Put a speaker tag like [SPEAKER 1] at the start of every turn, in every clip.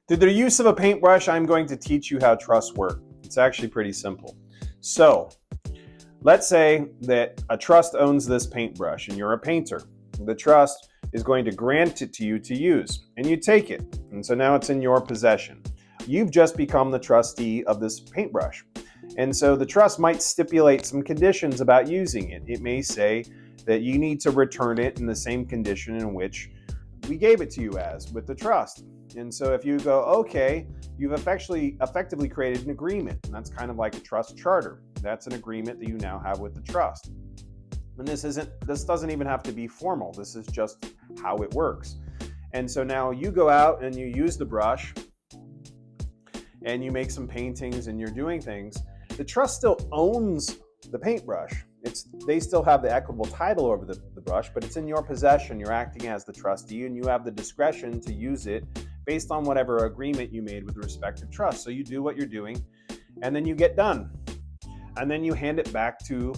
[SPEAKER 1] Through the use of a paintbrush, I'm going to teach you how trusts work. It's actually pretty simple. So, let's say that a trust owns this paintbrush and you're a painter. The trust is going to grant it to you to use, and you take it. And so now it's in your possession. You've just become the trustee of this paintbrush. And so the trust might stipulate some conditions about using it. It may say that you need to return it in the same condition in which we gave it to you as with the trust. And so if you go, okay, you've effectively created an agreement. And that's kind of like a trust charter. That's an agreement that you now have with the trust. And this doesn't even have to be formal. This is just how it works. And so now you go out and you use the brush and you make some paintings and you're doing things. The trust still owns the paintbrush. They still have the equitable title over the brush, but it's in your possession. You're acting as the trustee and you have the discretion to use it based on whatever agreement you made with the respective trust. So you do what you're doing and then you get done. And then you hand it back to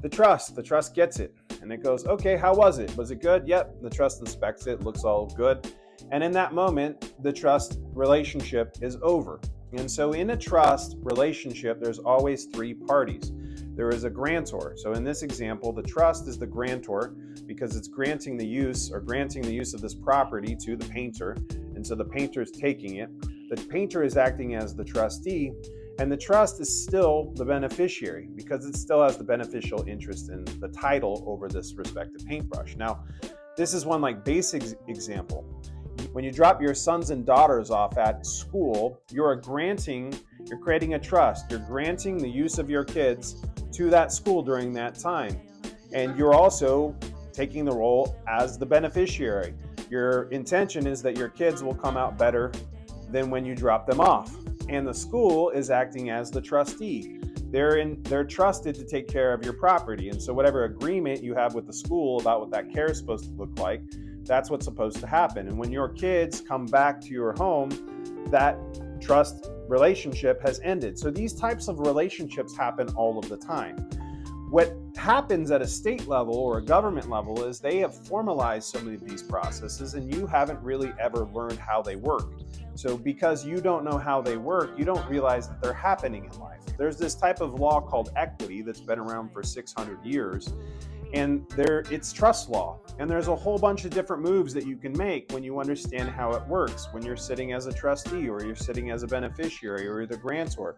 [SPEAKER 1] the trust. The trust gets it and it goes, okay, how was it? Was it good? Yep. The trust inspects it, looks all good. And in that moment, the trust relationship is over. And so in a trust relationship, there's always three parties. There is a grantor. So in this example, the trust is the grantor because it's granting the use of this property to the painter. And so the painter is taking it. The painter is acting as the trustee, and the trust is still the beneficiary because it still has the beneficial interest in the title over this respective paintbrush. Now, this is one like basic example. When you drop your sons and daughters off at school, you're creating a trust. You're granting the use of your kids to that school during that time. And you're also taking the role as the beneficiary. Your intention is that your kids will come out better than when you drop them off. And the school is acting as the trustee. They're trusted to take care of your property. And so whatever agreement you have with the school about what that care is supposed to look like, that's what's supposed to happen. And when your kids come back to your home, that trust relationship has ended. So these types of relationships happen all of the time. What happens at a state level or a government level is they have formalized so many of these processes and you haven't really ever learned how they work. So because you don't know how they work, you don't realize that they're happening in life. There's this type of law called equity that's been around for 600 years. And it's trust law. And there's a whole bunch of different moves that you can make when you understand how it works, when you're sitting as a trustee or you're sitting as a beneficiary or the grantor.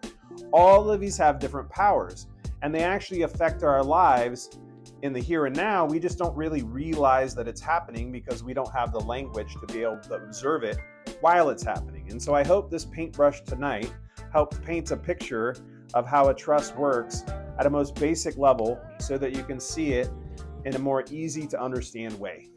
[SPEAKER 1] All of these have different powers and they actually affect our lives in the here and now. We just don't really realize that it's happening because we don't have the language to be able to observe it while it's happening. And so I hope this paintbrush tonight helped paint a picture of how a trust works at a most basic level so that you can see it in a more easy to understand way.